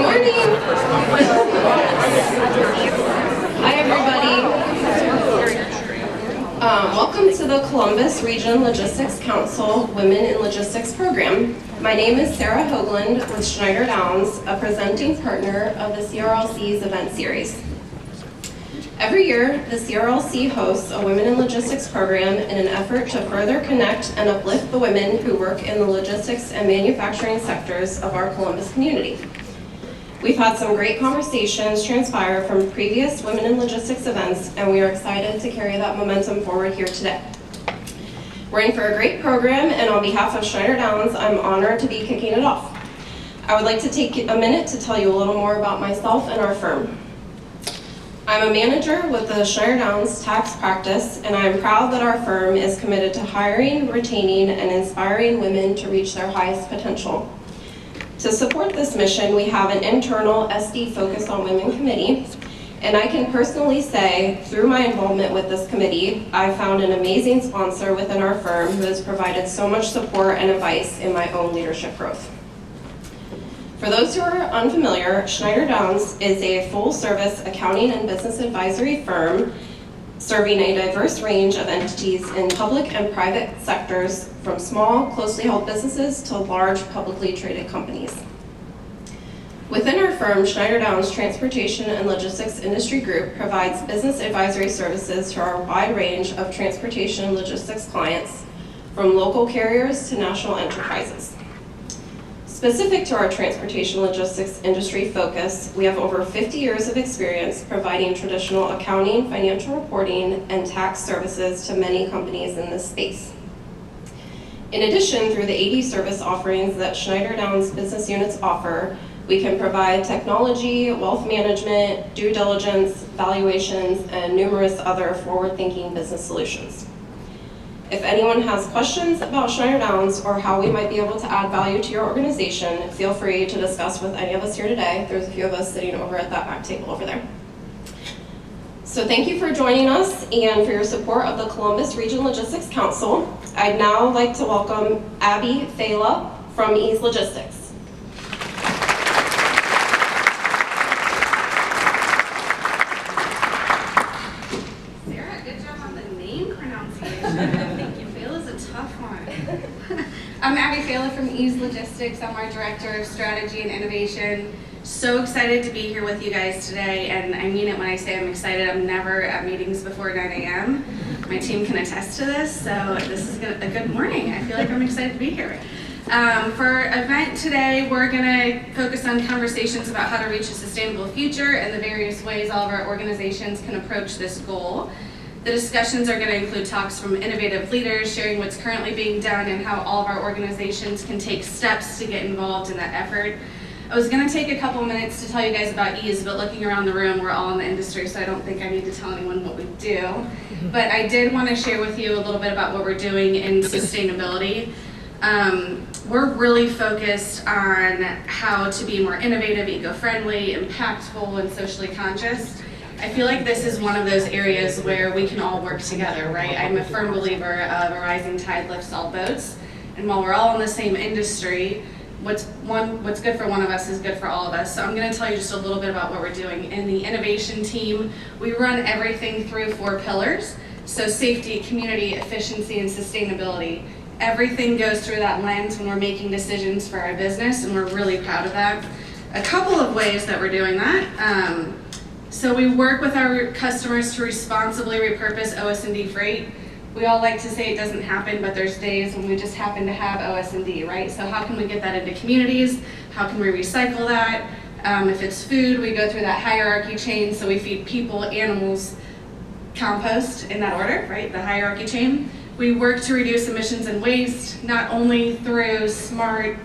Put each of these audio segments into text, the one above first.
morning. Hi, everybody. Welcome to the Columbus Region Logistics Council Women in Logistics program. My name is Sarah Hoagland with Schneider Downs, a presenting partner of the CRLC's event series. Every year, the CRLC hosts a Women in Logistics program in an effort to further connect and uplift the women who work in the logistics and manufacturing sectors of our Columbus community. We've had some great conversations transpire from previous Women in Logistics events, and we are excited to carry that momentum forward here today. We're in for a great program, and on behalf of Schneider Downs, I'm honored to be kicking it off. I would like to take a minute to tell you a little more about myself and our firm. I'm a manager with the Schneider Downs tax practice, and I am proud that our firm is committed to hiring, retaining, and inspiring women to reach their highest potential. To support this mission, we have an internal SD Focus on Women committee, and I can personally say, through my involvement with this committee, I found an amazing sponsor within our firm who has provided so much support and advice in my own leadership growth. For those who are unfamiliar, Schneider Downs is a full-service accounting and business advisory firm serving a diverse range of entities in public and private sectors, from small, closely held businesses to large, publicly traded companies. Within our firm, Schneider Downs Transportation and Logistics Industry Group provides business advisory services to our wide range of transportation and logistics clients, from local carriers to national enterprises. Specific to our transportation logistics industry focus, we have over 50 years of experience providing traditional accounting, financial reporting, and tax services to many companies in this space. In addition, through the 80 service offerings that Schneider Downs business units offer, we can provide technology, wealth management, due diligence, valuations, and numerous other forward-thinking business solutions. If anyone has questions about Schneider Downs or how we might be able to add value to your organization, feel free to discuss with any of us here today. There's a few of us sitting over at that back table over there. So thank you for joining us and for your support of the Columbus Region Logistics Council. I'd now like to welcome Abby Fela from Ease Logistics. I'm Abby Fela from Ease Logistics. I'm our Director of Strategy and Innovation. So excited to be here with you guys today, and I mean it when I say I'm excited. I'm never at meetings before 9 a.m. My team can attest to this, so this is a good morning. I feel like I'm excited to be here. For our event today, we're going to focus on conversations about how to reach a sustainable future and the various ways all of our organizations can approach this goal. The discussions are going to include talks from innovative leaders, sharing what's currently being done and how all of our organizations can take steps to get involved in that effort. I was going to take a couple minutes to tell you guys about Ease, but looking around the room, we're all in the industry, so I don't think I need to tell anyone what we do. But I did want to share with you a little bit about what we're doing in sustainability. We're really focused on how to be more innovative, eco-friendly, impactful, and socially conscious. I feel like this is one of those areas where we can all work together, right? I'm a firm believer of a rising tide lifts all boats, and while we're all in the same industry, what's good for one of us is good for all of us. So I'm going to tell you just a little bit about what we're doing. In the innovation team, we run everything through 4 pillars. So safety, community, efficiency, and sustainability. Everything goes through that lens when we're making decisions for our business, and we're really proud of that. A couple of ways that we're doing that. So we work with our customers to responsibly repurpose OS&D freight. We all like to say it doesn't happen, but there's days when we just happen to have OS&D, right? So how can we get that into communities? How can we recycle that? If it's food, we go through that hierarchy chain, so we feed people, animals, compost in that order, right? The hierarchy chain. We work to reduce emissions and waste, not only through smart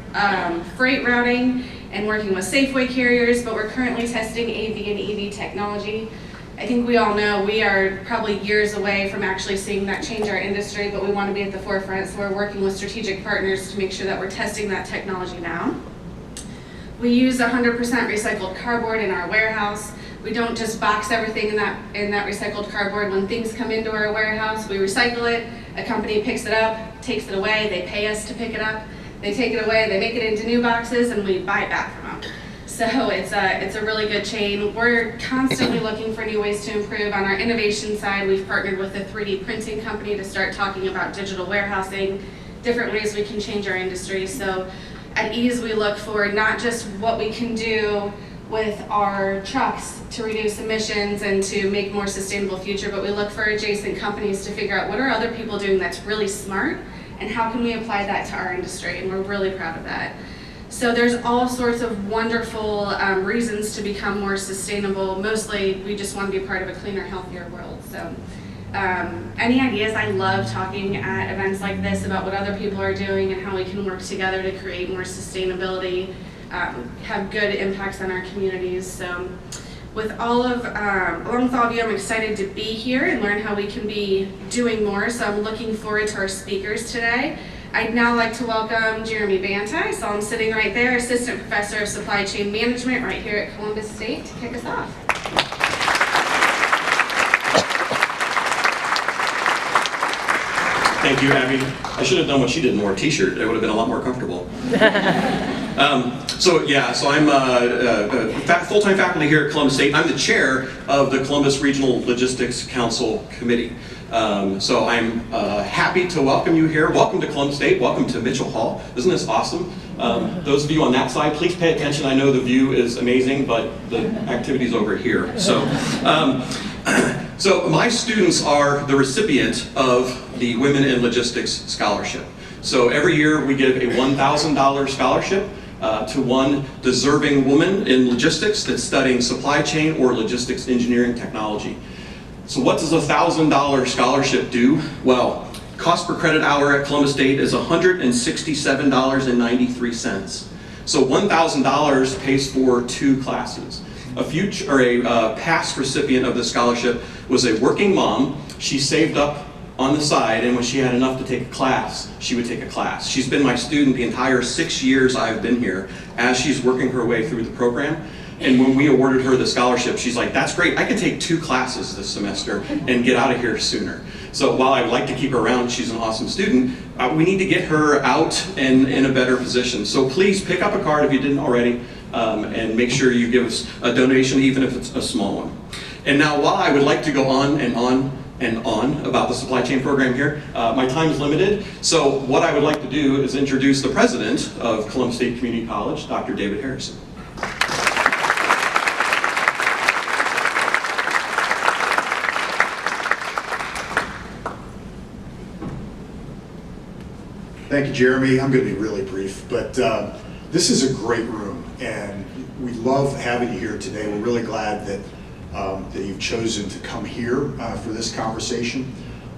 freight routing and working with Safeway carriers, but we're currently testing AV and EV technology. I think we all know we are probably years away from actually seeing that change our industry, but we want to be at the forefront, so we're working with strategic partners to make sure that we're testing that technology now. We use 100% recycled cardboard in our warehouse. We don't just box everything in that recycled cardboard. When things come into our warehouse, we recycle it, a company picks it up, takes it away, they pay us to pick it up, they take it away, they make it into new boxes, and we buy it back from them. So it's a really good chain. We're constantly looking for new ways to improve. On our innovation side, we've partnered with a 3D printing company to start talking about digital warehousing, different ways we can change our industry. So at EASE, we look for not just what we can do with our trucks to reduce emissions and to make a more sustainable future, but we look for adjacent companies to figure out what are other people doing that's really smart and how can we apply that to our industry, and we're really proud of that. So there's all sorts of wonderful reasons to become more sustainable. Mostly we just want to be part of a cleaner, healthier world. So any ideas? I love talking at events like this about what other people are doing and how we can work together to create more sustainability, have good impacts on our communities. So along with all of you, I'm excited to be here and learn how we can be doing more. So I'm looking forward to our speakers today. I'd now like to welcome Jeremy Banta. I saw him sitting right there, Assistant Professor of Supply Chain Management right here at Columbus State, to kick us off. Thank you, Abby. I should have done what she did and wore a t-shirt. It would have been a lot more comfortable. So I'm full-time faculty here at Columbus State. I'm the chair of the Columbus Regional Logistics Council Committee. So I'm happy to welcome you here. Welcome to Columbus State. Welcome to Mitchell Hall. Isn't this awesome? Those of you on that side, please pay attention. I know the view is amazing, but the activity's over here. So, so my students are the recipient of the Women in Logistics Scholarship. So every year we give a $1,000 scholarship to one deserving woman in logistics that's studying supply chain or logistics engineering technology. So what does a $1,000 scholarship do? Well, cost per credit hour at Columbus State is $167.93. So $1,000 pays for 2 classes. A past recipient of the scholarship was a working mom. She saved up on the side, and when she had enough to take a class, she would take a class. She's been my student the entire 6 years I've been here as she's working her way through the program. And when we awarded her the scholarship, she's like, that's great, I can take 2 classes this semester and get out of here sooner. So while I'd like to keep her around, she's an awesome student, we need to get her out and in a better position. So please pick up a card if you didn't already, and make sure you give us a donation, even if it's a small one. And now, while I would like to go on and on about the supply chain program here, my time is limited. So what I would like to do is introduce the president of Columbus State Community College, Dr. David Harrison. Thank you, Jeremy. I'm going to be really brief, but this is a great room, and we love having you here today. We're really glad that that you've chosen to come here for this conversation.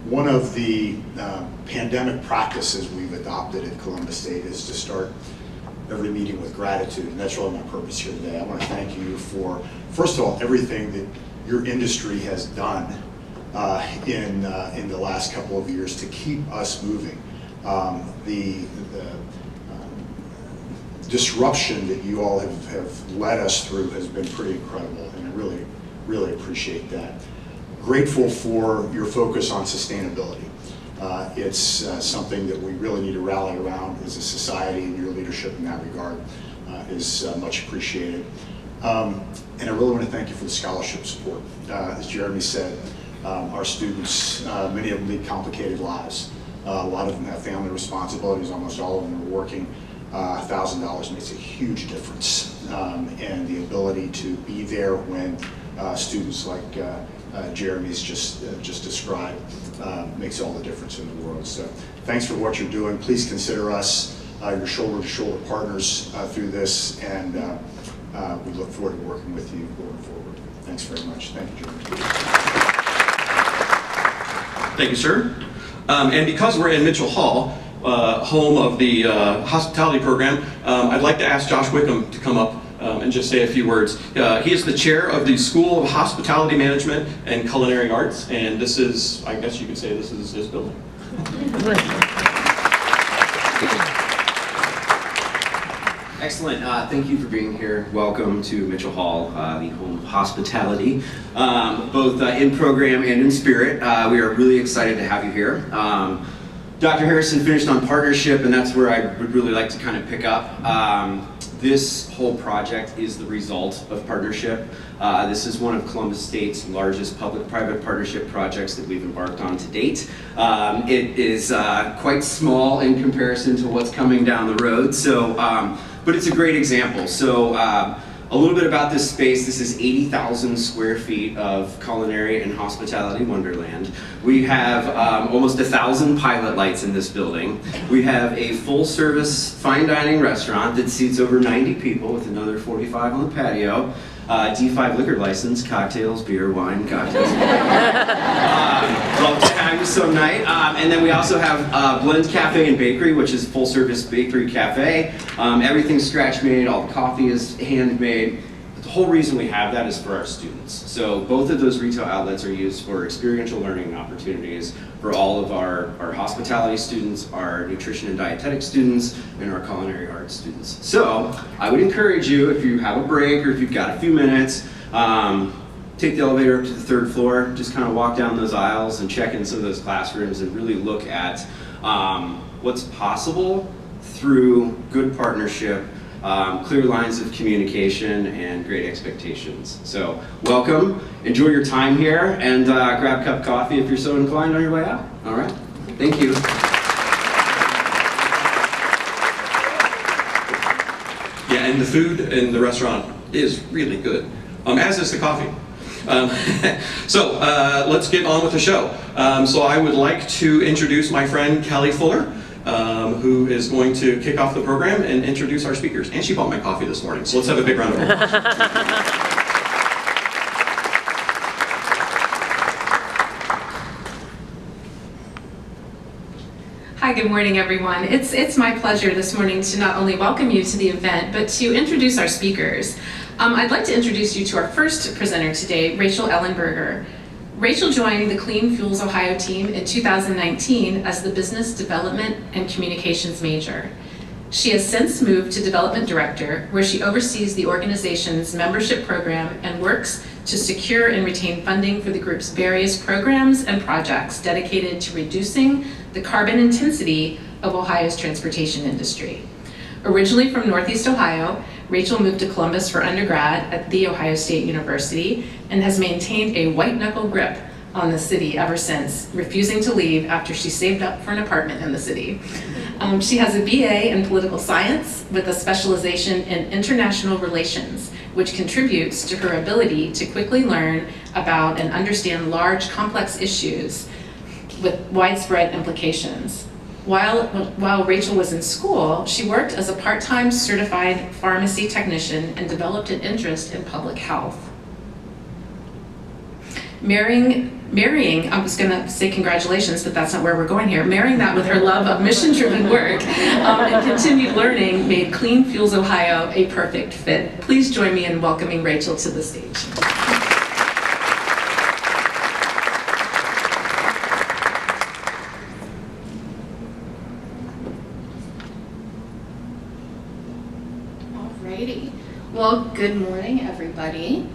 One of the pandemic practices we've adopted at Columbus State is to start every meeting with gratitude, and that's really my purpose here today. I want to thank you for, first of all, everything that your industry has done in the last couple of years to keep us moving. The disruption that you all have led us through has been pretty incredible, and I really appreciate that. Grateful for your focus on sustainability. It's something that we really need to rally around as a society, and your leadership in that regard is much appreciated. And I really want to thank you for the scholarship support. As Jeremy said, our students, many of them lead complicated lives. A lot of them have family responsibilities, almost all of them are working. $1,000 makes a huge difference, and the ability to be there when students like Jeremy's just described makes all the difference in the world. So thanks for what you're doing. Please consider us your shoulder-to-shoulder partners through this, and we look forward to working with you going forward. Thanks very much. Thank you, Jeremy. Thank you, sir. And because we're in Mitchell Hall, home of the hospitality program, I'd like to ask Josh Wickham to come up and just say a few words. He is the chair of the School of Hospitality Management and Culinary Arts, and this is, I guess you could say, this is his building. Excellent. Thank you for being here. Welcome to Mitchell Hall, the home of hospitality, both in program and in spirit. We are really excited to have you here. Dr. Harrison finished on partnership, and that's where I would really like to kind of pick up. This whole project is the result of partnership. This is one of Columbus State's largest public-private partnership projects that we've embarked on to date. It is quite small in comparison to what's coming down the road, so, but it's a great example. So a little bit about this space. This is 80,000 square feet of culinary and hospitality wonderland. We have almost 1,000 pilot lights in this building. We have a full-service fine dining restaurant that seats over 90 people with another 45 on the patio. D5 liquor license, cocktails, beer, wine, cocktails. Love to have you some night. And then we also have Blend Cafe and Bakery, which is full-service bakery cafe. Everything's scratch-made, all the coffee is handmade. But the whole reason we have that is for our students. So both of those retail outlets are used for experiential learning opportunities for all of our hospitality students, our nutrition and dietetic students, and our culinary arts students. So I would encourage you, if you have a break or if you've got a few minutes, take the elevator up to the 3rd floor, just kind of walk down those aisles and check in some of those classrooms and really look at what's possible through good partnership, clear lines of communication, and great expectations. So welcome, enjoy your time here, and grab a cup of coffee if you're so inclined on your way out. All right, thank you. Yeah, and the food in the restaurant is really good, as is the coffee. So let's get on with the show. So I would like to introduce my friend Kelly Fuller, who is going to kick off the program and introduce our speakers. And she bought my coffee this morning, so let's have a big round of applause. Hi, good morning, everyone. It's my pleasure this morning to not only welcome you to the event, but to introduce our speakers. I'd like to introduce you to our first presenter today, Rachel Ellenberger. Rachel joined the Clean Fuels Ohio team in 2019 as the Business Development and Communications major. She has since moved to Development Director, where she oversees the organization's membership program and works to secure and retain funding for the group's various programs and projects dedicated to reducing the carbon intensity of Ohio's transportation industry. Originally from Northeast Ohio, Rachel moved to Columbus for undergrad at The Ohio State University and has maintained a white-knuckle grip on the city ever since, refusing to leave after she saved up for an apartment in the city. She has a BA in political science with a specialization in international relations, which contributes to her ability to quickly learn about and understand large, complex issues with widespread implications. While Rachel was in school, she worked as a part-time certified pharmacy technician and developed an interest in public health. Marrying, I was gonna say congratulations, but that's not where we're going here. Marrying that with her love of mission-driven work and continued learning made Clean Fuels Ohio a perfect fit. Please join me in welcoming Rachel to the stage. Alrighty. Well, good morning, everybody.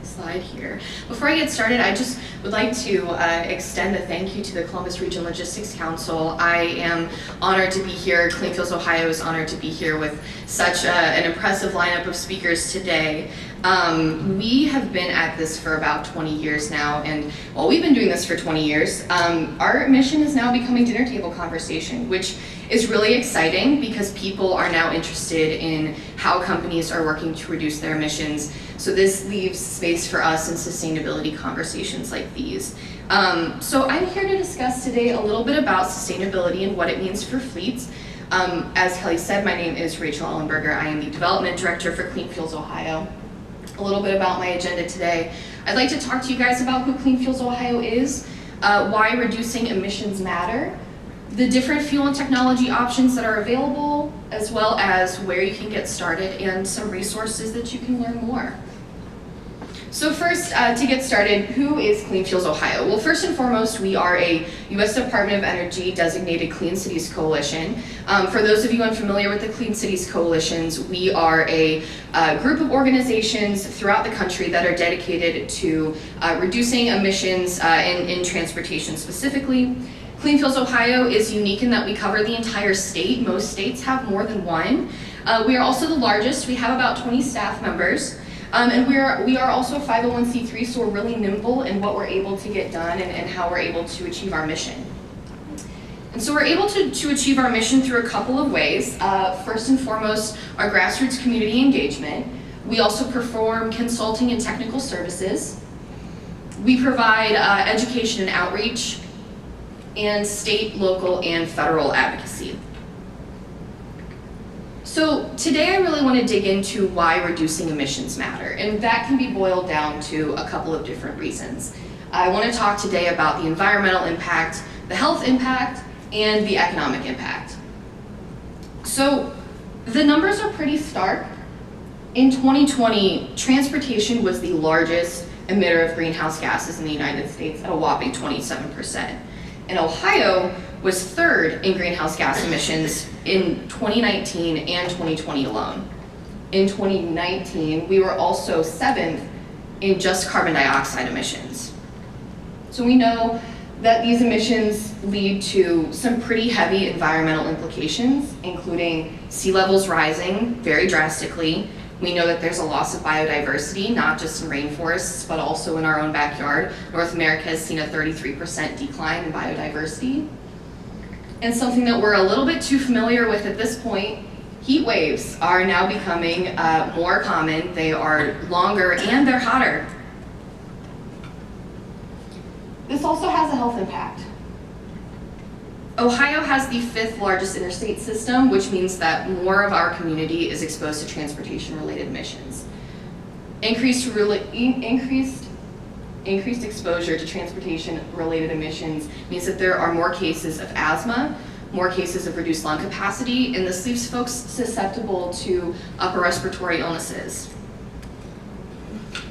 Slide here. Before I get started, I just would like to extend a thank you to the Columbus Region Logistics Council. I am honored to be here. Clean Fuels Ohio is honored to be here with such an impressive lineup of speakers today. We have been at this for about 20 years now, and while we've been doing this for 20 years, our mission is now becoming dinner table conversation, which is really exciting because people are now interested in how companies are working to reduce their emissions. So this leaves space for us in sustainability conversations like these. So I'm here to discuss today a little bit about sustainability and what it means for fleets. As Kelly said, my name is Rachel Ellenberger. I am the Development Director for Clean Fuels Ohio. A little bit about my agenda today. I'd like to talk to you guys about who Clean Fuels Ohio is, why reducing emissions matter, the different fuel and technology options that are available, as well as where you can get started and some resources that you can learn more. So first, to get started, who is Clean Fuels Ohio? Well, first and foremost, we are a U.S. Department of Energy designated Clean Cities Coalition. For those of you unfamiliar with the Clean Cities Coalitions, we are a group of organizations throughout the country that are dedicated to reducing emissions in transportation specifically. Clean Fuels Ohio is unique in that we cover the entire state. Most states have more than one. We are also the largest. We have about 20 staff members. And we are also a 501c3, so we're really nimble in what we're able to get done and how we're able to achieve our mission. And so we're able to achieve our mission through a couple of ways. First and foremost, our grassroots community engagement. We also perform consulting and technical services. We provide education and outreach, and state, local, and federal advocacy. So today I really want to dig into why reducing emissions matter, and that can be boiled down to a couple of different reasons. I want to talk today about the environmental impact, the health impact, and the economic impact. So the numbers are pretty stark. In 2020, transportation was the largest emitter of greenhouse gases in the United States at a whopping 27%. And Ohio was third in greenhouse gas emissions in 2019 and 2020 alone. In 2019, we were also seventh in just carbon dioxide emissions. So we know that these emissions lead to some pretty heavy environmental implications, including sea levels rising very drastically. We know that there's a loss of biodiversity, not just in rainforests, but also in our own backyard. North America has seen a 33% decline in biodiversity. And something that we're a little bit too familiar with at this point, heat waves are now becoming more common. They are longer and they're hotter. This also has a health impact. Ohio has the 5th largest interstate system, which means that more of our community is exposed to transportation-related emissions. Increased exposure to transportation-related emissions means that there are more cases of asthma, more cases of reduced lung capacity, and this leaves folks susceptible to upper respiratory illnesses.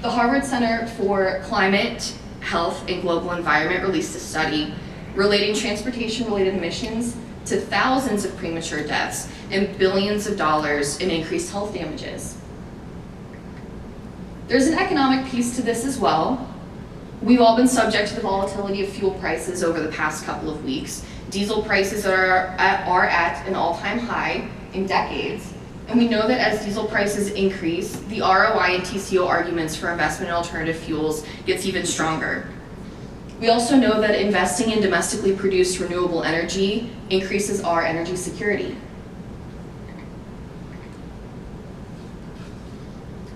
The Harvard Center for Climate, Health, and Global Environment released a study relating transportation-related emissions to thousands of premature deaths and billions of dollars in increased health damages. There's an economic piece to this as well. We've all been subject to the volatility of fuel prices over the past couple of weeks. Diesel prices are at an all-time high in decades, and we know that as diesel prices increase, the ROI and TCO arguments for investment in alternative fuels gets even stronger. We also know that investing in domestically produced renewable energy increases our energy security.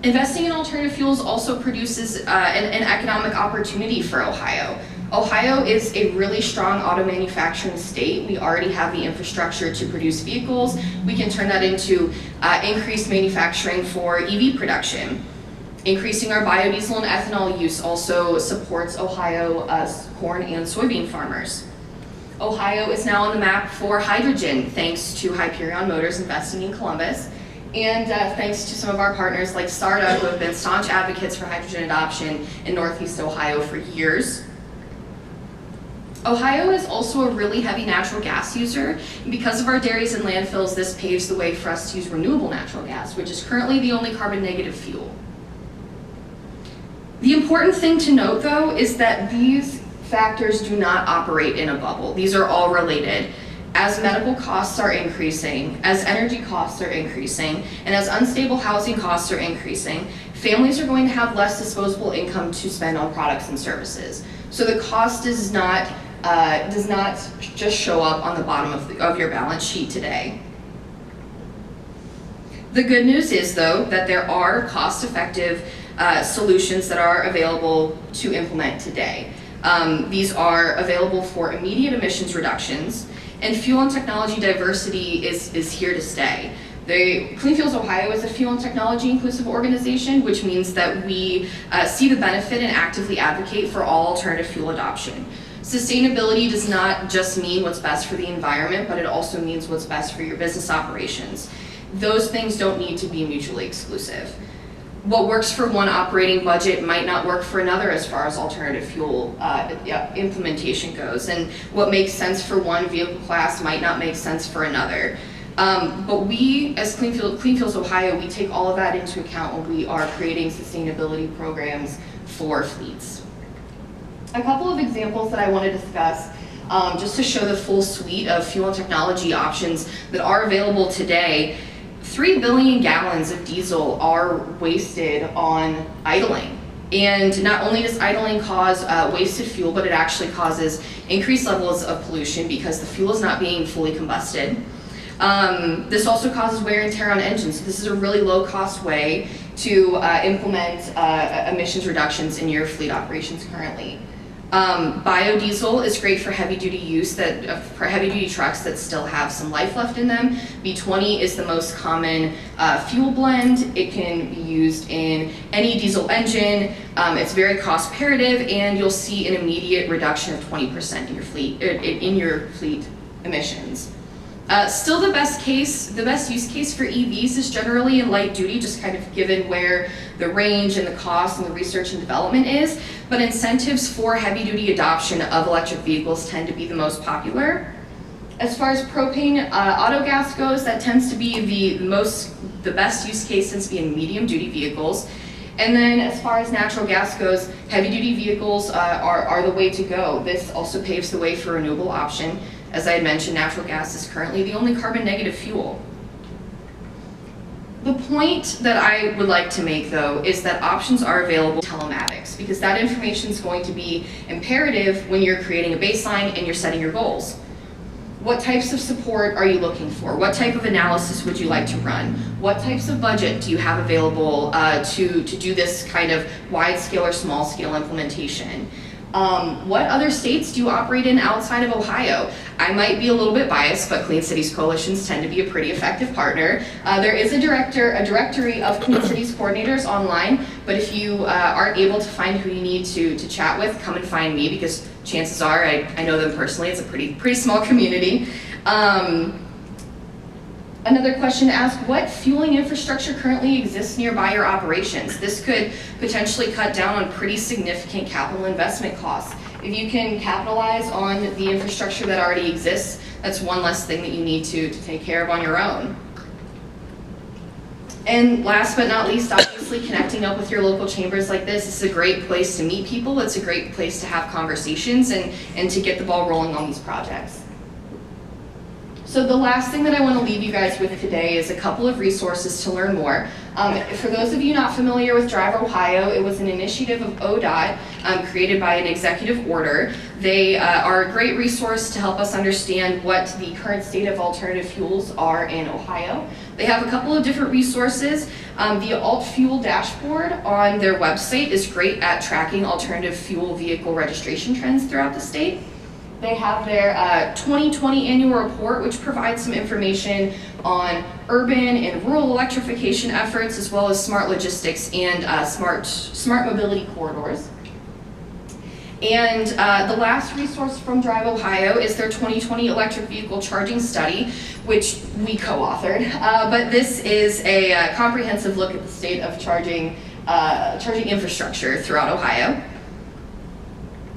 Investing in alternative fuels also produces an economic opportunity for Ohio. Ohio is a really strong auto manufacturing state. We already have the infrastructure to produce vehicles. We can turn that into increased manufacturing for EV production. Increasing our biodiesel and ethanol use also supports Ohio corn and soybean farmers. Ohio is now on the map for hydrogen thanks to Hyperion Motors investing in Columbus, and thanks to some of our partners like Startup, who have been staunch advocates for hydrogen adoption in Northeast Ohio for years. Ohio is also a really heavy natural gas user, and because of our dairies and landfills, this paves the way for us to use renewable natural gas, which is currently the only carbon negative fuel. The important thing to note, though, is that these factors do not operate in a bubble. These are all related. As medical costs are increasing, as energy costs are increasing, and as unstable housing costs are increasing, families are going to have less disposable income to spend on products and services. So the cost does not just show up on the bottom of your balance sheet today. The good news is, though, that there are cost-effective solutions that are available to implement today. These are available for immediate emissions reductions, and fuel and technology diversity is here to stay. Clean Fuels Ohio is a fuel and technology inclusive organization, which means that we see the benefit and actively advocate for all alternative fuel adoption. Sustainability does not just mean what's best for the environment, but it also means what's best for your business operations. Those things don't need to be mutually exclusive. What works for one operating budget might not work for another as far as alternative fuel implementation goes, and what makes sense for one vehicle class might not make sense for another. But we, as Clean Fuels Ohio, we take all of that into account when we are creating sustainability programs for fleets. A couple of examples that I want to discuss just to show the full suite of fuel and technology options that are available today. 3 billion gallons of diesel are wasted on idling. And not only does idling cause wasted fuel, but it actually causes increased levels of pollution because the fuel is not being fully combusted. This also causes wear and tear on engines. So this is a really low-cost way to implement emissions reductions in your fleet operations currently. Biodiesel is great for heavy-duty use, for heavy-duty trucks that still have some life left in them. B20 is the most common fuel blend. It can be used in any diesel engine. It's very cost comparative, and you'll see an immediate reduction of 20% in your fleet emissions. Still the best use case for EVs is generally in light duty, just kind of given where the range and the cost and the research and development is, but incentives for heavy duty adoption of electric vehicles tend to be the most popular. As far as propane auto gas goes, that tends to be the best use case tends to be in medium duty vehicles. And then as far as natural gas goes, heavy duty vehicles are the way to go. This also paves the way for a renewable option. As I had mentioned, natural gas is currently the only carbon negative fuel. The point that I would like to make, though, is that options are available in telematics, because that information is going to be imperative when you're creating a baseline and you're setting your goals. What types of support are you looking for? What type of analysis would you like to run? What types of budget do you have available to do this kind of wide-scale or small-scale implementation? What other states do you operate in outside of Ohio? I might be a little bit biased, but Clean Cities Coalitions tend to be a pretty effective partner. There is a directory of Clean Cities coordinators online, but if you aren't able to find who you need to chat with, come and find me, because chances are I know them personally. It's a pretty small community. Another question to ask, what fueling infrastructure currently exists nearby your operations? This could potentially cut down on pretty significant capital investment costs. If you can capitalize on the infrastructure that already exists, that's one less thing that you need to take care of on your own. And last but not least, obviously connecting up with your local chambers like this is a great place to meet people. It's a great place to have conversations and to get the ball rolling on these projects. So the last thing that I want to leave you guys with today is a couple of resources to learn more. For those of you not familiar with Drive Ohio, it was an initiative of ODOT created by an executive order. They are a great resource to help us understand what the current state of alternative fuels are in Ohio. They have a couple of different resources. The Alt Fuel dashboard on their website is great at tracking alternative fuel vehicle registration trends throughout the state. They have their 2020 annual report, which provides some information on urban and rural electrification efforts, as well as smart logistics and smart mobility corridors. And the last resource from Drive Ohio is their 2020 electric vehicle charging study, which we co-authored. But this is a comprehensive look at the state of charging infrastructure throughout Ohio.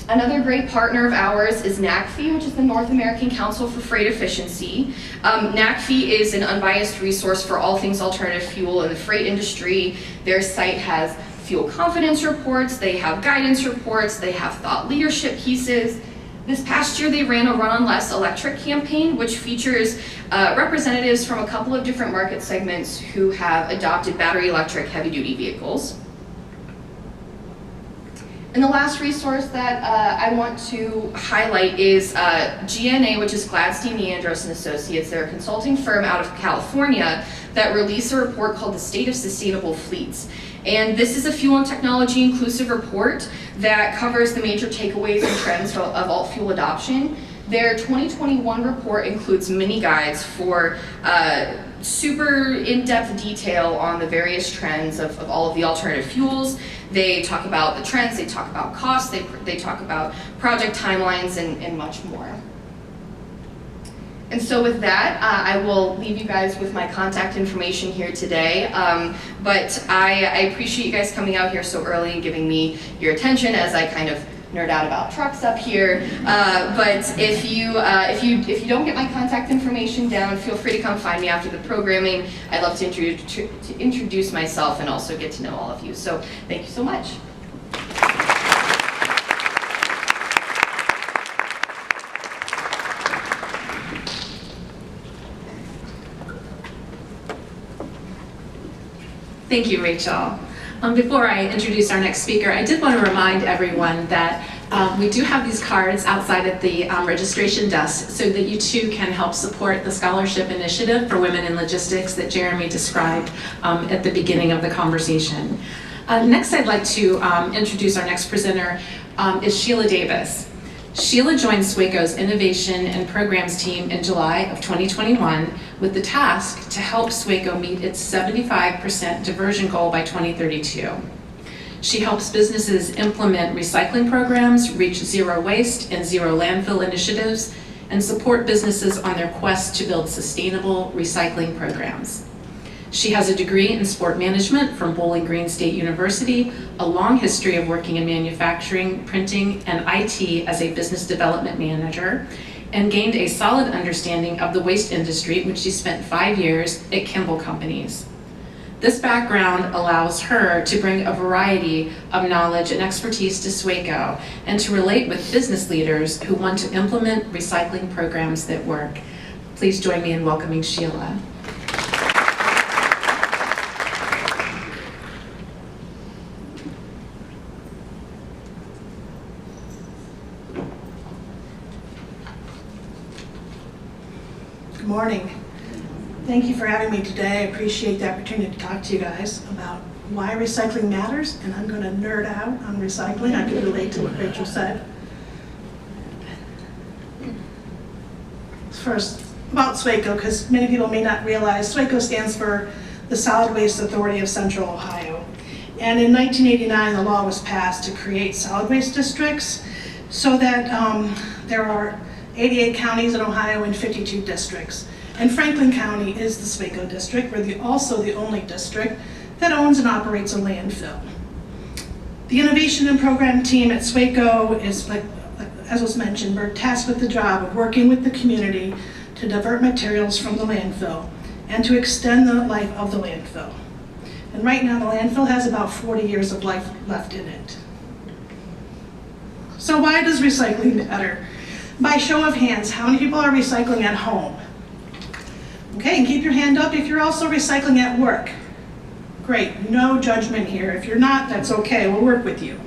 Another great partner of ours is NACFE, which is the North American Council for Freight Efficiency. NACFE is an unbiased resource for all things alternative fuel in the freight industry. Their site has fuel confidence reports, they have guidance reports, they have thought leadership pieces. This past year, they ran a Run on Less electric campaign, which features representatives from a couple of different market segments who have adopted battery electric heavy-duty vehicles. And the last resource that I want to highlight is GNA, which is Gladstein, Neandros & Associates. They're a consulting firm out of California that released a report called The State of Sustainable Fleets. And this is a fuel and technology inclusive report that covers the major takeaways and trends of alt fuel adoption. Their 2021 report includes mini guides for super in-depth detail on the various trends of all of the alternative fuels. They talk about the trends, they talk about costs, they talk about project timelines, and much more. And so with that, I will leave you guys with my contact information here today. But I appreciate you guys coming out here so early and giving me your attention as I kind of nerd out about trucks up here. But if you don't get my contact information down, feel free to come find me after the programming. I'd love to introduce myself and also get to know all of you. So thank you so much. Thank you, Rachel. Before I introduce our next speaker, I did want to remind everyone that we do have these cards outside at the registration desk so that you too can help support the scholarship initiative for women in logistics that Jeremy described at the beginning of the conversation. Next, I'd like to introduce our next presenter is Sheila Davis. Sheila joined SWACO's Innovation and Programs team in July of 2021 with the task to help SWACO meet its 75% diversion goal by 2032. She helps businesses implement recycling programs, reach zero waste and zero landfill initiatives, and support businesses on their quest to build sustainable recycling programs. She has a degree in sport management from Bowling Green State University, a long history of working in manufacturing, printing, and IT as a business development manager, and gained a solid understanding of the waste industry, in which she spent 5 years at Kimball Companies. This background allows her to bring a variety of knowledge and expertise to SWACO and to relate with business leaders who want to implement recycling programs that work. Please join me in welcoming Sheila. Good morning. Thank you for having me today. I appreciate the opportunity to talk to you guys about why recycling matters, and I'm going to nerd out on recycling. I can relate to what Rachel said. First, about SWACO, because many people may not realize, SWACO stands for the Solid Waste Authority of Central Ohio. And in 1989, the law was passed to create solid waste districts so that there are 88 counties in Ohio and 52 districts. And Franklin County is the SWACO district. We're also the only district that owns and operates a landfill. The Innovation and Program team at SWACO is, as was mentioned, we're tasked with the job of working with the community to divert materials from the landfill and to extend the life of the landfill. And right now the landfill has about 40 years of life left in it. So why does recycling matter? By show of hands, how many people are recycling at home? Okay, and keep your hand up if you're also recycling at work. Great, no judgment here. If you're not, that's okay, we'll work with you.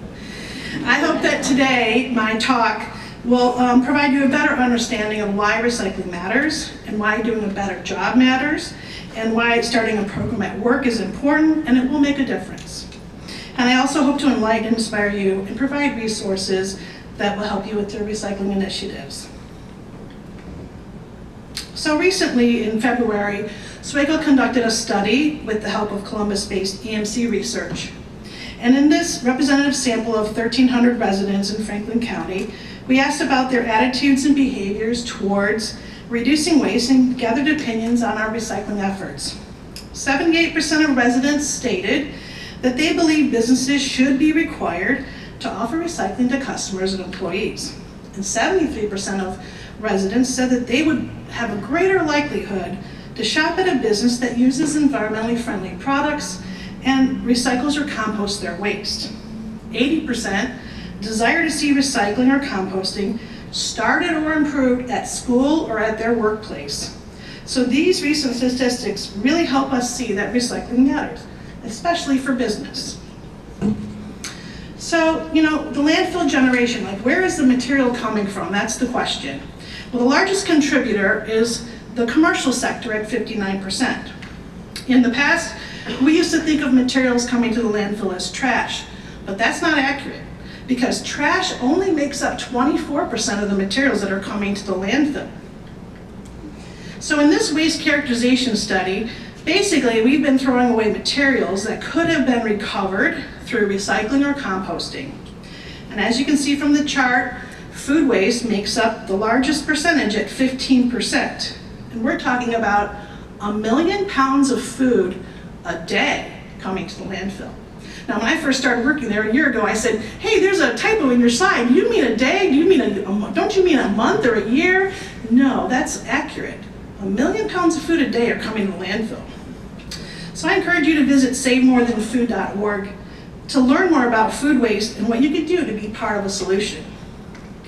I hope that today, my talk will provide you a better understanding of why recycling matters and why doing a better job matters and why starting a program at work is important and it will make a difference. And I also hope to enlighten and inspire you and provide resources that will help you with your recycling initiatives. So recently, in February, SWACO conducted a study with the help of Columbus-based EMC Research. And in this representative sample of 1,300 residents in Franklin County, we asked about their attitudes and behaviors towards reducing waste and gathered opinions on our recycling efforts. 78% of residents stated that they believe businesses should be required to offer recycling to customers and employees. And 73% of residents said that they would have a greater likelihood to shop at a business that uses environmentally friendly products and recycles or composts their waste. 80% desire to see recycling or composting started or improved at school or at their workplace. So these recent statistics really help us see that recycling matters, especially for business. So, the landfill generation, where is the material coming from? That's the question. Well, the largest contributor is the commercial sector at 59%. In the past, we used to think of materials coming to the landfill as trash, but that's not accurate because trash only makes up 24% of the materials that are coming to the landfill. So in this waste characterization study, basically we've been throwing away materials that could have been recovered through recycling or composting. And as you can see from the chart, food waste makes up the largest percentage at 15%. And we're talking about 1 million pounds of food a day coming to the landfill. Now, when I first started working there a year ago, I said, hey, there's a typo in your slide. Do you mean a day? Don't you mean a month or a year? No, that's accurate. 1 million pounds of food a day are coming to the landfill. So I encourage you to visit SaveMoreThanFood.org to learn more about food waste and what you can do to be part of a solution.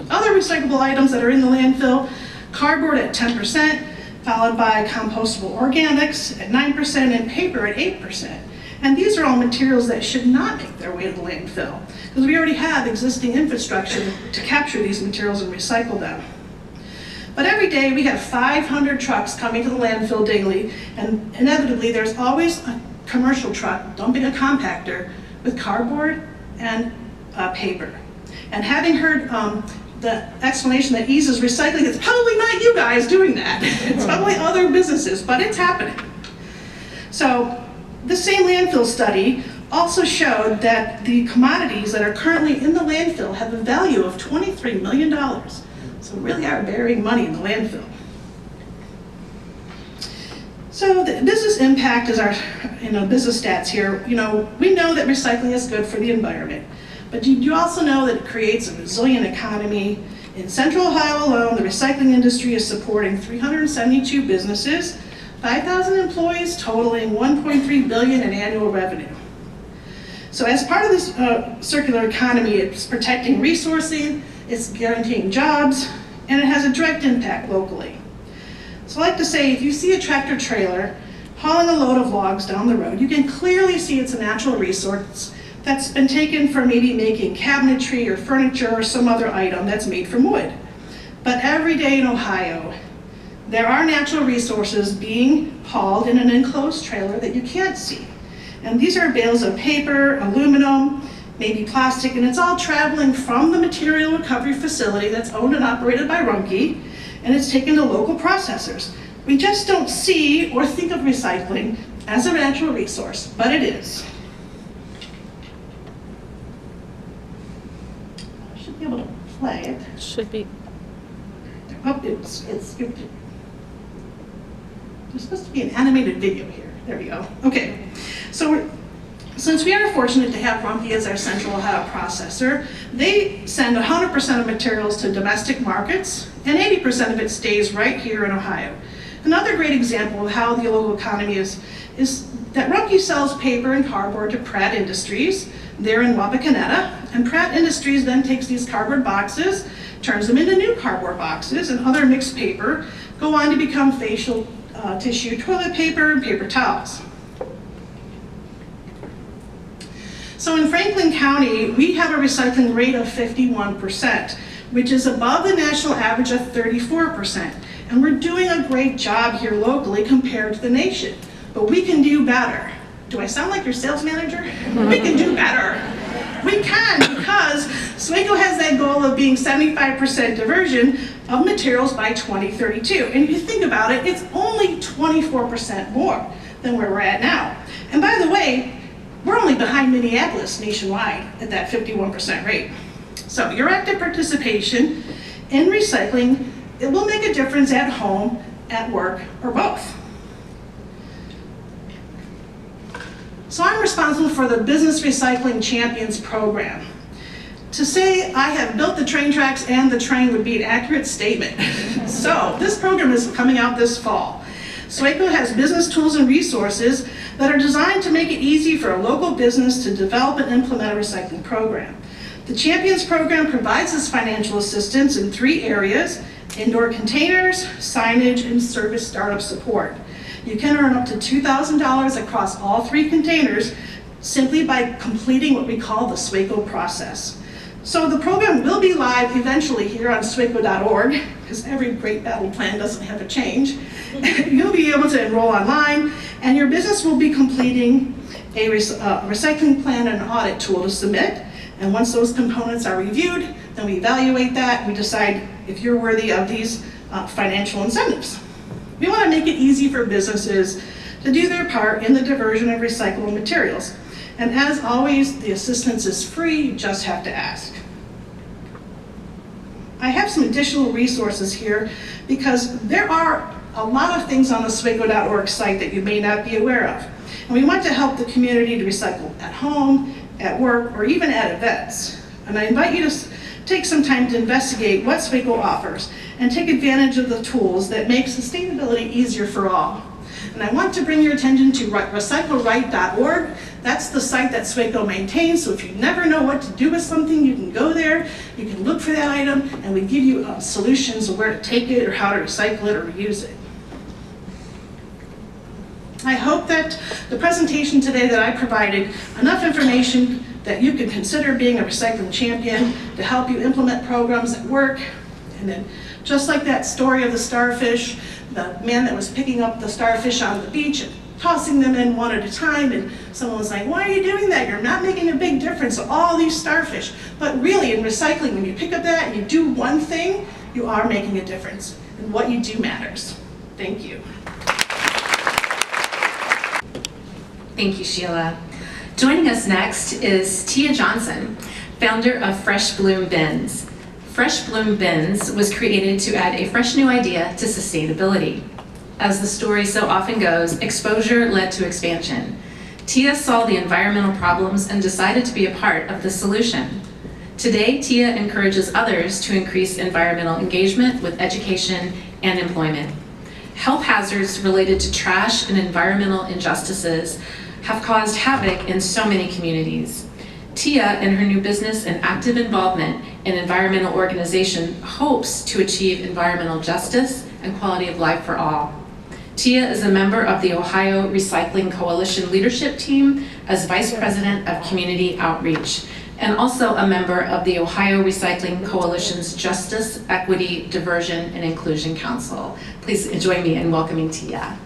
Other recyclable items that are in the landfill, cardboard at 10%, followed by compostable organics at 9% and paper at 8%. And these are all materials that should not make their way to the landfill, because we already have existing infrastructure to capture these materials and recycle them. But every day we have 500 trucks coming to the landfill daily, and inevitably there's always a commercial truck dumping a compactor with cardboard and paper. And having heard the explanation that Ease is recycling, it's probably not you guys doing that. It's probably other businesses, but it's happening. So the same landfill study also showed that the commodities that are currently in the landfill have a value of $23 million. So we really are burying money in the landfill. So the business impact is our business stats here. We know that recycling is good for the environment, but you also know that it creates a resilient economy. In Central Ohio alone, the recycling industry is supporting 372 businesses, 5,000 employees, totaling $1.3 billion in annual revenue. So as part of this circular economy, it's protecting resourcing, it's guaranteeing jobs, and it has a direct impact locally. So I like to say, if you see a tractor trailer hauling a load of logs down the road, you can clearly see it's a natural resource that's been taken for maybe making cabinetry or furniture or some other item that's made from wood. But every day in Ohio, there are natural resources being hauled in an enclosed trailer that you can't see. And these are bales of paper, aluminum, maybe plastic, and it's all traveling from the material recovery facility that's owned and operated by Rumpke, and it's taken to local processors. We just don't see or think of recycling as a natural resource, but it is. I should be able to play it. Should be. Oh, it's there's supposed to be an animated video here. There we go. Okay, so since we are fortunate to have Rumpke as our Central Ohio processor, they send 100% of materials to domestic markets, and 80% of it stays right here in Ohio. Another great example of how the local economy is that Rumpke sells paper and cardboard to Pratt Industries. They're in Wapakoneta, and Pratt Industries then takes these cardboard boxes, turns them into new cardboard boxes, and other mixed paper go on to become facial tissue toilet paper and paper towels. So in Franklin County, we have a recycling rate of 51%, which is above the national average of 34%. And we're doing a great job here locally compared to the nation, but we can do better. Do I sound like your sales manager? We can do better. We can, because SWACO has that goal of being 75% diversion of materials by 2032. And if you think about it, it's only 24% more than where we're at now. And by the way, we're only behind Minneapolis nationwide at that 51% rate. So your active participation in recycling, it will make a difference at home, at work, or both. So I'm responsible for the Business Recycling Champions program. To say I have built the train tracks and the train would be an accurate statement. So this program is coming out this fall. SWACO has business tools and resources that are designed to make it easy for a local business to develop and implement a recycling program. The Champions program provides this financial assistance in 3 areas: indoor containers, signage, and service startup support. You can earn up to $2,000 across all 3 containers simply by completing what we call the SWACO process. So the program will be live eventually here on swaco.org, because every great battle plan doesn't have a change. You'll be able to enroll online, and your business will be completing a recycling plan and an audit tool to submit. And once those components are reviewed, then we evaluate that, we decide if you're worthy of these financial incentives. We want to make it easy for businesses to do their part in the diversion of recyclable materials. And as always, the assistance is free, you just have to ask. I have some additional resources here because there are a lot of things on the swaco.org site that you may not be aware of. And we want to help the community to recycle at home, at work, or even at events. And I invite you to take some time to investigate what SWACO offers and take advantage of the tools that make sustainability easier for all. And I want to bring your attention to recycleright.org. That's the site that SWACO maintains, so if you never know what to do with something, you can go there, you can look for that item, and we give you solutions of where to take it or how to recycle it or reuse it. I hope that the presentation today that I provided enough information that you can consider being a recycling champion to help you implement programs at work. And then just like that story of the starfish, the man that was picking up the starfish on the beach and tossing them in one at a time, and someone was like, why are you doing that? You're not making a big difference to all these starfish. But really in recycling, when you pick up that and you do one thing, you are making a difference. And what you do matters. Thank you. Thank you, Sheila. Joining us next is Tia Johnson, founder of Fresh Bloom Bins. Fresh Bloom Bins was created to add a fresh new idea to sustainability. As the story so often goes, exposure led to expansion. Tia saw the environmental problems and decided to be a part of the solution. Today, Tia encourages others to increase environmental engagement with education and employment. Health hazards related to trash and environmental injustices have caused havoc in so many communities. Tia and her new business and active involvement in environmental organization hopes to achieve environmental justice and quality of life for all. Tia is a member of the Ohio Recycling Coalition leadership team as Vice President of Community Outreach, and also a member of the Ohio Recycling Coalition's Justice, Equity, Diversion, and Inclusion Council. Please join me in welcoming Tia.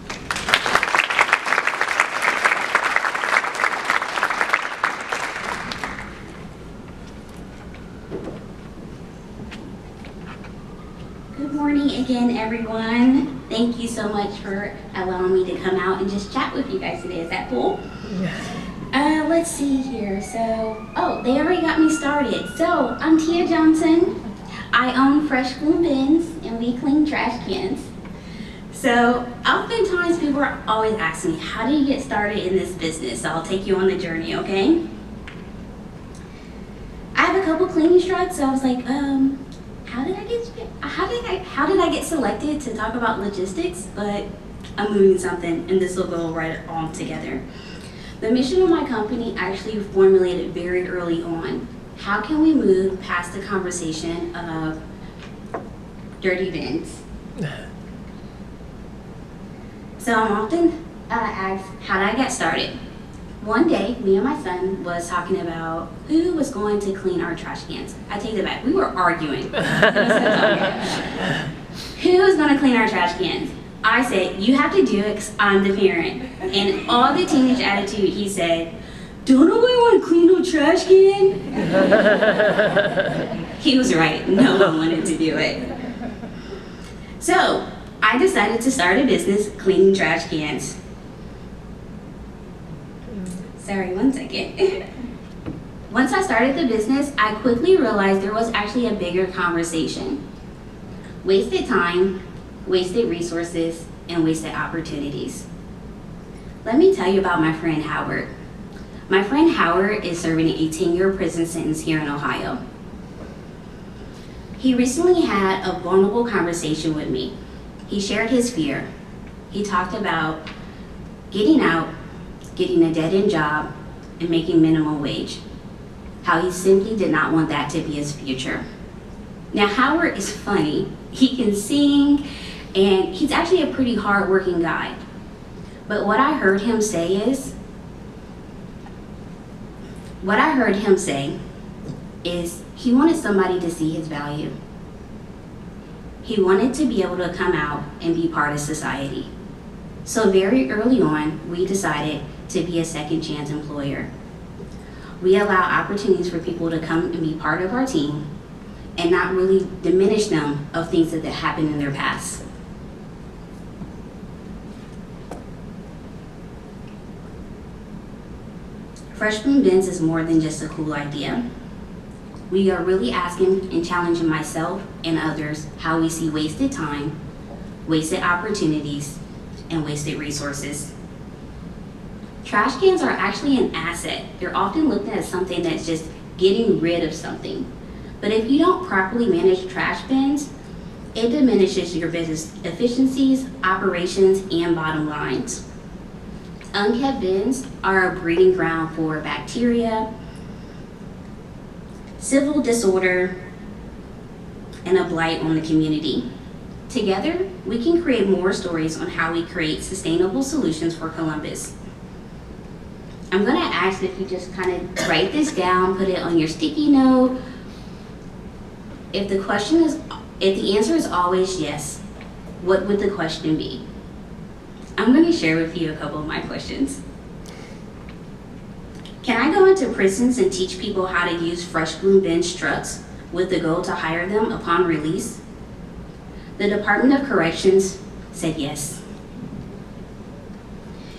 Good morning again, everyone. Thank you so much for allowing me to come out and just chat with you guys today. Is that cool? Let's see here. So, they already got me started. So, I'm Tia Johnson. I own Fresh Bloom Bins, and we clean trash cans. So, oftentimes people are always asking me, how do you get started in this business? So, I'll take you on the journey, okay? I have a couple cleaning trucks, so I was like, how did I get selected to talk about logistics? But I'm moving something, and this will go right on together. The mission of my company actually formulated very early on. How can we move past the conversation of dirty bins? So I'm often asked, how did I get started? One day, me and my son was talking about who was going to clean our trash cans. I take it back, we were arguing. Who was going to clean our trash cans? I said, you have to do it because I'm the parent. And all the teenage attitude, he said, don't nobody want to clean no trash can? He was right, no one wanted to do it. So, I decided to start a business cleaning trash cans. Sorry, one second. Once I started the business, I quickly realized there was actually a bigger conversation. Wasted time, wasted resources, and wasted opportunities. Let me tell you about my friend Howard. My friend Howard is serving a 10-year prison sentence here in Ohio. He recently had a vulnerable conversation with me. He shared his fear. He talked about getting out, getting a dead-end job, and making minimum wage. How he simply did not want that to be his future. Now, Howard is funny. He can sing, and he's actually a pretty hard-working guy. But what I heard him say is he wanted somebody to see his value. He wanted to be able to come out and be part of society. So very early on, we decided to be a second chance employer. We allow opportunities for people to come and be part of our team and not really diminish them of things that happened in their past. Fresh Bloom Bins is more than just a cool idea. We are really asking and challenging myself and others how we see wasted time, wasted opportunities, and wasted resources. Trash cans are actually an asset. They're often looked at as something that's just getting rid of something. But if you don't properly manage trash bins, it diminishes your business efficiencies, operations, and bottom lines. Unkept bins are a breeding ground for bacteria, civil disorder, and a blight on the community. Together, we can create more stories on how we create sustainable solutions for Columbus. I'm gonna ask if you just kind of write this down, put it on your sticky note. If the answer is always yes, what would the question be? I'm gonna share with you a couple of my questions. Can I go into prisons and teach people how to use fresh blue bench trucks with the goal to hire them upon release? The Department of Corrections said yes.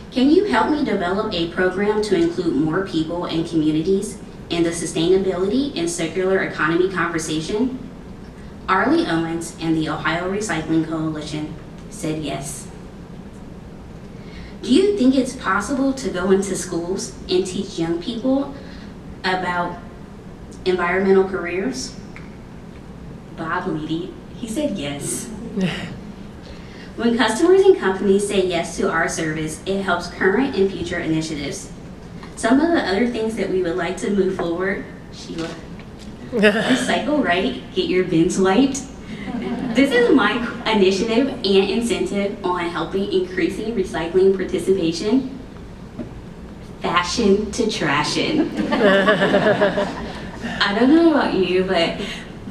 Can you help me develop a program to include more people and communities in the sustainability and circular economy conversation? Arlie Owens and the Ohio Recycling Coalition said yes. Do you think it's possible to go into schools and teach young people about environmental careers? Bob Leedy, he said yes. When customers and companies say yes to our service, it helps current and future initiatives. Some of the other things that we would like to move forward, Sheila, recycle right, get your bins wiped. This is my initiative and incentive on helping increasing recycling participation. Fashion to trashin'. I don't know about you, but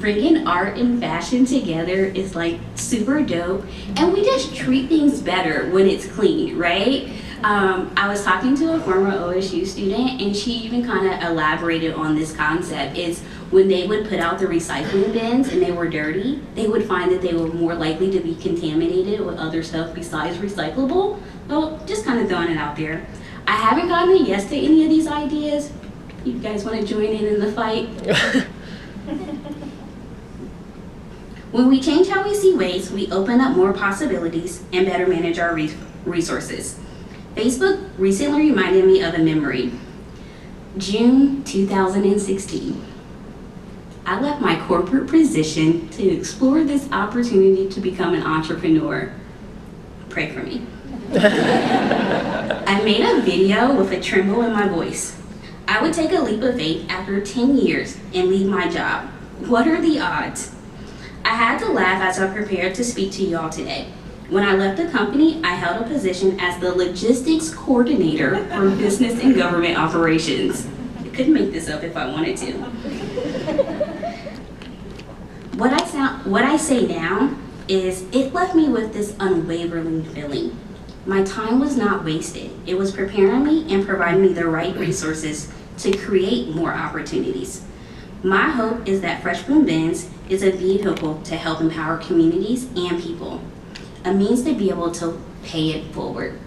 bringing art and fashion together is like super dope, and we just treat things better when it's clean, right? I was talking to a former OSU student, and she even kind of elaborated on this concept. Is when they would put out the recycling bins and they were dirty, they would find that they were more likely to be contaminated with other stuff besides recyclable. Well, just kind of throwing it out there. I haven't gotten a yes to any of these ideas. You guys want to join in the fight? When we change how we see waste, we open up more possibilities and better manage our resources. Facebook recently reminded me of a memory. June 2016. I left my corporate position to explore this opportunity to become an entrepreneur. Pray for me. I made a video with a tremble in my voice. I would take a leap of faith after 10 years and leave my job. What are the odds? I had to laugh as I prepared to speak to you all today. When I left the company, I held a position as the logistics coordinator for business and government operations. I could make this up if I wanted to. What I say now is it left me with this unwavering feeling. My time was not wasted. It was preparing me and providing me the right resources to create more opportunities. My hope is that Fresh Bloom Bins is a vehicle to help empower communities and people, a means to be able to pay it forward.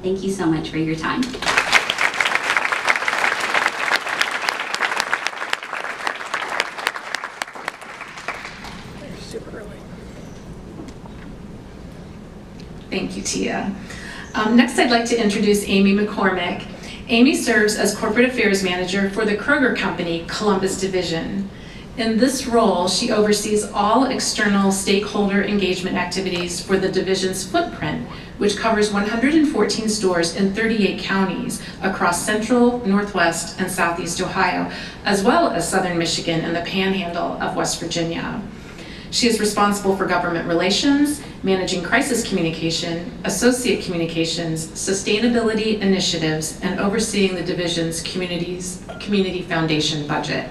Thank you so much for your time. Thank you, Tia. Next, I'd like to introduce Amy McCormick. Amy serves as Corporate Affairs Manager for the Kroger Company Columbus Division. In this role, she oversees all external stakeholder engagement activities for the division's footprint, which covers 114 stores in 38 counties across central, northwest, and southeast Ohio, as well as southern Michigan and the panhandle of West Virginia. She is responsible for government relations, managing crisis communication, associate communications, sustainability initiatives, and overseeing the division's community foundation budget.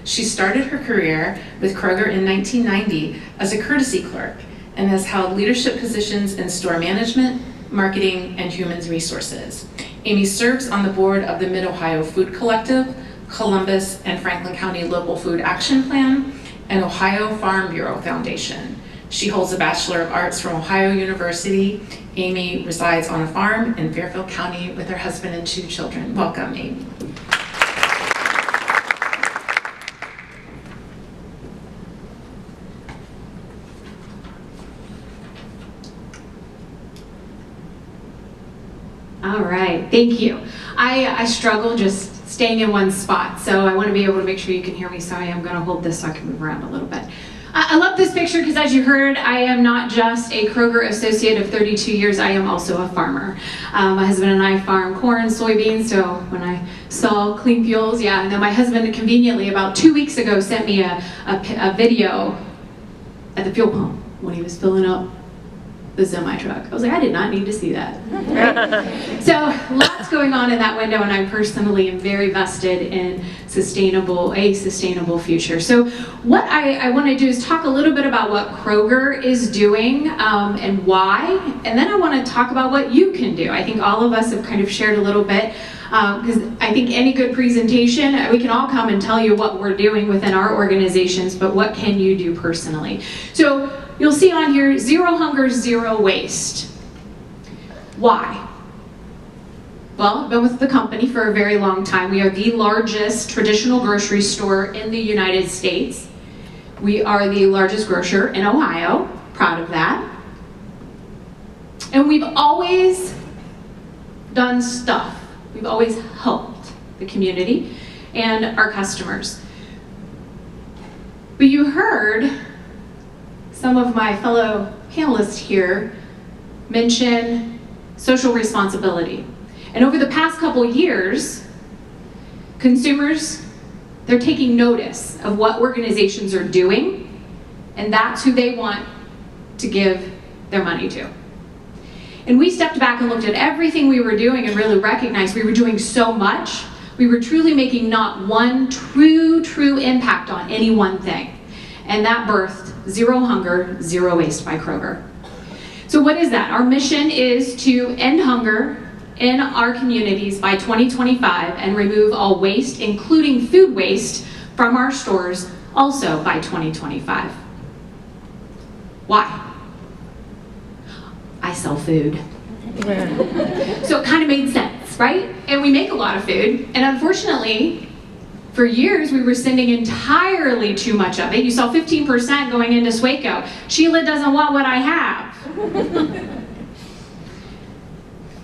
She started her career with Kroger in 1990 as a courtesy clerk and has held leadership positions in store management, marketing, and human resources. Amy serves on the board of the Mid-Ohio Food Collective, Columbus and Franklin County Local Food Action Plan, and Ohio Farm Bureau Foundation. She holds a Bachelor of Arts from Ohio University. Amy resides on a farm in Fairfield County with her husband and 2 children. Welcome, Amy. All right, thank you. I struggle just staying in one spot, so I want to be able to make sure you can hear me, so I am going to hold this so I can move around a little bit. I love this picture because, as you heard, I am not just a Kroger associate of 32 years, I am also a farmer. My husband and I farm corn, soybeans, so when I saw clean fuels, yeah, and then my husband conveniently about 2 weeks ago sent me a video at the fuel pump. when he was filling up the semi-truck. I was like, I did not need to see that. Right? So lots going on in that window, and I personally am very vested in a sustainable future. So what I want to do is talk a little bit about what Kroger is doing and why, and then I want to talk about what you can do. I think all of us have kind of shared a little bit, because I think any good presentation, we can all come and tell you what we're doing within our organizations, but what can you do personally? So you'll see on here, zero hunger, zero waste. Why? Well, I've been with the company for a very long time. We are the largest traditional grocery store in the United States. We are the largest grocer in Ohio, proud of that. And we've always done stuff. We've always helped the community and our customers. But you heard some of my fellow panelists here mention social responsibility. And over the past couple years, consumers, they're taking notice of what organizations are doing, and that's who they want to give their money to. And we stepped back and looked at everything we were doing and really recognized we were doing so much. We were truly making not one true impact on any one thing. And that birthed Zero Hunger, Zero Waste by Kroger. So what is that? Our mission is to end hunger in our communities by 2025 and remove all waste, including food waste, from our stores also by 2025. Why? I sell food. So it kind of made sense, right? And we make a lot of food, and unfortunately, for years, we were sending entirely too much of it. You saw 15% going into Swaco. Sheila doesn't want what I have.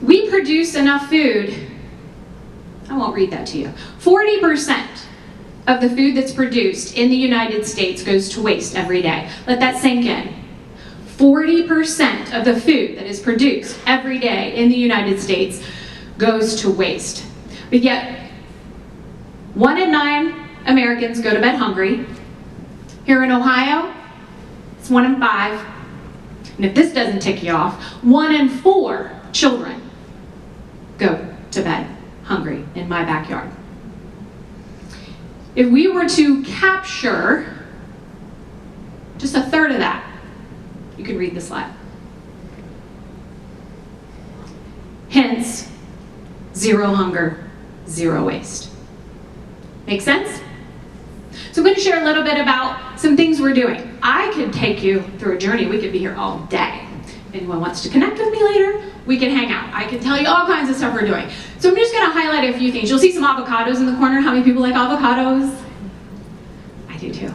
We produce enough food. I won't read that to you. 40% of the food that's produced in the United States goes to waste every day. Let that sink in. 40% of the food that is produced every day in the United States goes to waste. But yet, 1 in 9 Americans go to bed hungry. Here in Ohio, it's 1 in 5. And if this doesn't tick you off, 1 in 4 children go to bed hungry in my backyard. If we were to capture just a third of that, you can read the slide. Hence, zero hunger, zero waste. Make sense? So I'm going to share a little bit about some things we're doing. I could take you through a journey. We could be here all day. If anyone wants to connect with me later, we can hang out. I can tell you all kinds of stuff we're doing. So I'm just going to highlight a few things. You'll see some avocados in the corner. How many people like avocados? I do too.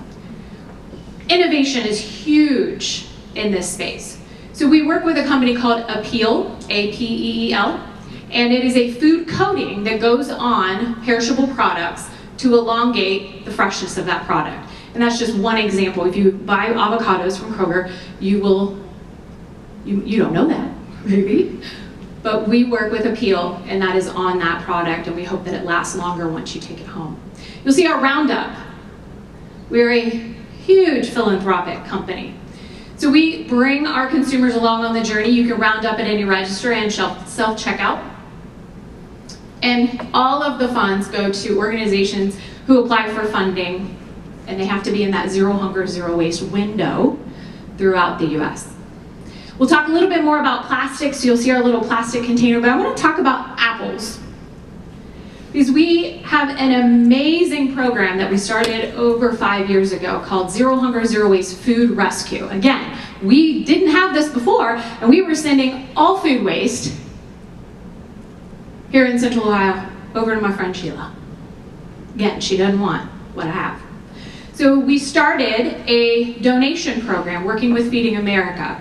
Innovation is huge in this space. So we work with a company called Apeel, A-P-E-E-L, and it is a food coating that goes on perishable products to elongate the freshness of that product. And that's just one example. If you buy avocados from Kroger, you don't know that, maybe. But we work with Apeel, and that is on that product, and we hope that it lasts longer once you take it home. You'll see our Roundup. We're a huge philanthropic company. So we bring our consumers along on the journey. You can round up at any register and self-checkout. And all of the funds go to organizations who apply for funding, and they have to be in that zero hunger, zero waste window throughout the US. We'll talk a little bit more about plastics. You'll see our little plastic container, but I want to talk about apples. Because we have an amazing program that we started over 5 years ago called Zero Hunger, Zero Waste Food Rescue. Again, we didn't have this before, and we were sending all food waste here in Central Ohio over to my friend Sheila. Again, she doesn't want what I have. So we started a donation program working with Feeding America.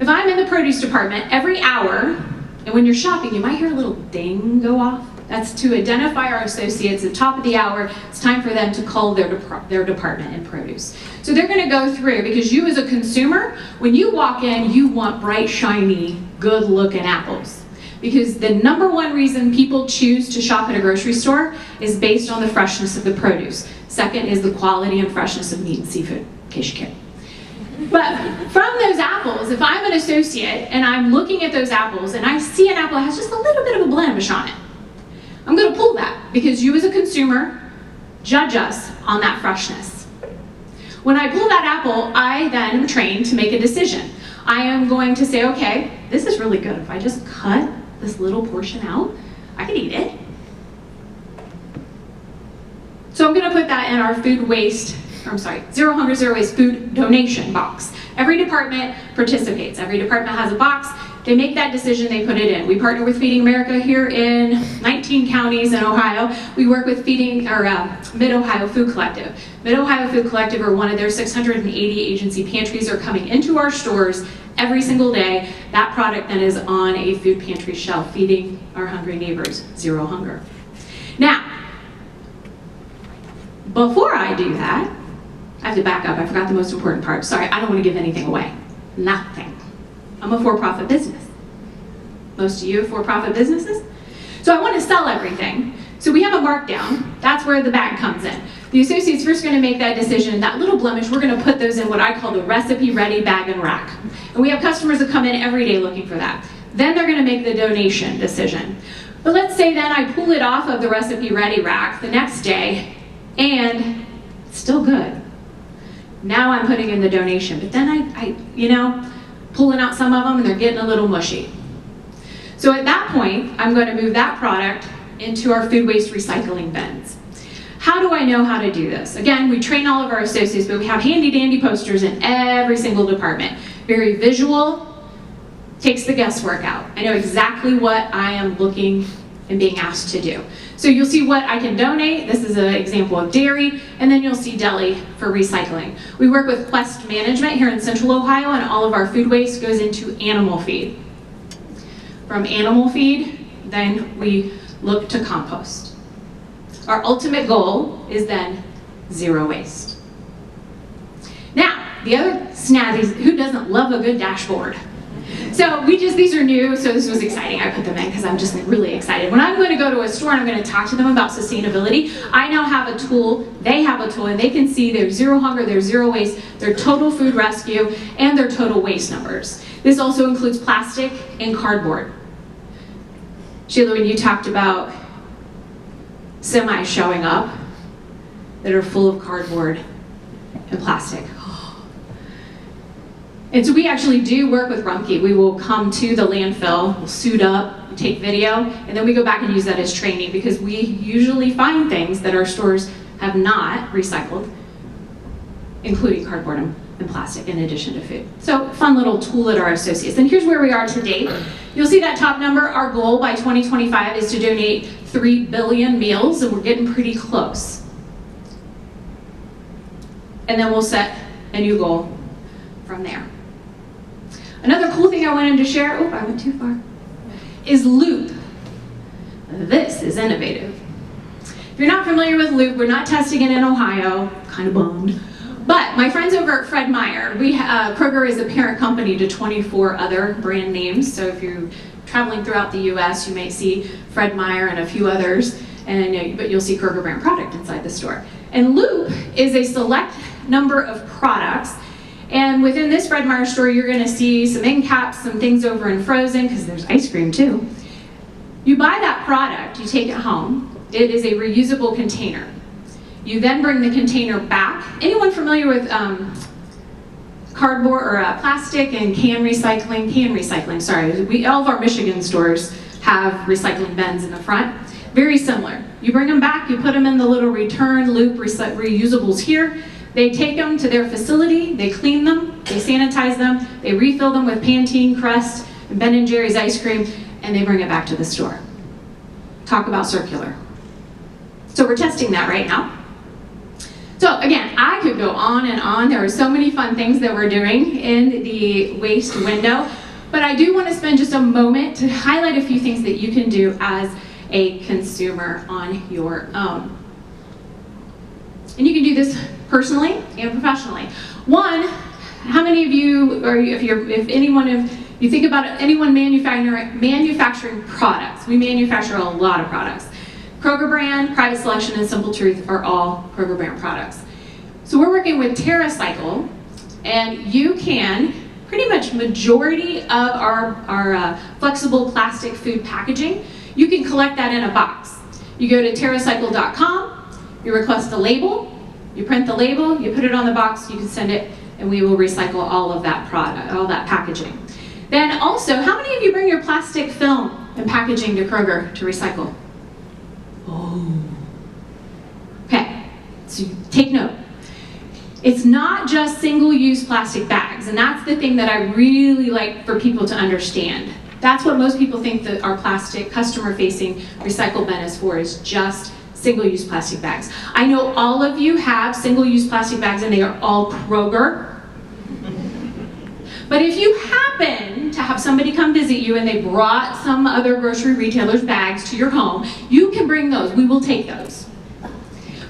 If I'm in the produce department, every hour, and when you're shopping, you might hear a little ding go off. That's to identify our associates at the top of the hour. It's time for them to call their department in produce. So they're going to go through, because you as a consumer, when you walk in, you want bright, shiny, good-looking apples. Because the number one reason people choose to shop at a grocery store is based on the freshness of the produce. Second is the quality and freshness of meat and seafood, in case you care. But from those apples, if I'm an associate and I'm looking at those apples and I see an apple that has just a little bit of a blemish on it, I'm going to pull that because you as a consumer judge us on that freshness. When I pull that apple, I then am trained to make a decision. I am going to say, okay, this is really good. If I just cut this little portion out, I could eat it. So I'm going to put that in our food waste, Zero Hunger, Zero Waste food donation box. Every department participates. Every department has a box. They make that decision, they put it in. We partner with Feeding America here in 19 counties in Ohio. We work with Mid-Ohio Food Collective. Mid-Ohio Food Collective are one of their 680 agency pantries are coming into our stores every single day. That product then is on a food pantry shelf, feeding our hungry neighbors zero hunger. Now, before I do that, I have to back up. I forgot the most important part. Sorry, I don't want to give anything away. Nothing. I'm a for-profit business. Most of you are for-profit businesses. So I want to sell everything. So we have a markdown. That's where the bag comes in. The associate's first going to make that decision. That little blemish, we're going to put those in what I call the recipe-ready bag and rack. And we have customers that come in every day looking for that. Then they're going to make the donation decision. But let's say then I pull it off of the recipe-ready rack the next day, and it's still good. Now I'm putting in the donation. But then I pulling out some of them and they're getting a little mushy. So at that point, I'm going to move that product into our food waste recycling bins. How do I know how to do this? Again, we train all of our associates, but we have handy dandy posters in every single department. Very visual, takes the guesswork out. I know exactly what I am looking and being asked to do. So you'll see what I can donate. This is an example of dairy, and then you'll see deli for recycling. We work with Quest Management here in Central Ohio, and all of our food waste goes into animal feed. From animal feed, then we look to compost. Our ultimate goal is then zero waste. Now, the other snazzies, who doesn't love a good dashboard? So these are new, so this was exciting. I put them in because I'm just really excited. When I'm going to go to a store and I'm going to talk to them about sustainability, I now have a tool, they have a tool, and they can see their zero hunger, their zero waste, their total food rescue, and their total waste numbers. This also includes plastic and cardboard. Sheila, when you talked about semis showing up that are full of cardboard and plastic. And so we actually do work with Rumpke. We will come to the landfill, we'll suit up, take video, and then we go back and use that as training because we usually find things that our stores have not recycled, including cardboard and plastic in addition to food. So fun little tool at our associates. And here's where we are to date. You'll see that top number. Our goal by 2025 is to donate 3 billion meals, and we're getting pretty close. And then we'll set a new goal from there. Another cool thing I wanted to share, I went too far, is Loop. This is innovative. If you're not familiar with Loop, we're not testing it in Ohio, kind of bummed. But my friends over at Fred Meyer, Kroger is a parent company to 24 other brand names. So if you're traveling throughout the US, you may see Fred Meyer and a few others, but you'll see Kroger brand product inside the store. And Loop is a select number of products. And within this Fred Meyer store, you're going to see some end caps, some things over in frozen, because there's ice cream too. You buy that product, you take it home. It is a reusable container. You then bring the container back. Anyone familiar with cardboard or plastic and can recycling, sorry. All of our Michigan stores have recycling bins in the front. Very similar. You bring them back, you put them in the little return Loop reusables here. They take them to their facility, they clean them, they sanitize them, they refill them with Pantene, Crest, and Ben & Jerry's ice cream, and they bring it back to the store. Talk about circular. So we're testing that right now. So again, I could go on and on. There are so many fun things that we're doing in the waste window, but I do want to spend just a moment to highlight a few things that you can do as a consumer on your own. And you can do this personally and professionally. One, how many of you, or if you think about anyone manufacturing products, we manufacture a lot of products. Kroger brand, Private Selection, and Simple Truth are all Kroger brand products. So we're working with TerraCycle, And you can, pretty much majority of our flexible plastic food packaging, you can collect that in a box. You go to TerraCycle.com, you request a label, you print the label, you put it on the box, you can send it, and we will recycle all of that product, all that packaging. Then also, how many of you bring your plastic film and packaging to Kroger to recycle? Oh. Okay, so take note. It's not just single-use plastic bags, and that's the thing that I really like for people to understand. That's what most people think that our plastic customer-facing recycle bin is for, is just single-use plastic bags. I know all of you have single-use plastic bags and they are all Kroger. But if you happen to have somebody come visit you and they brought some other grocery retailer's bags to your home, you can bring those. We will take those.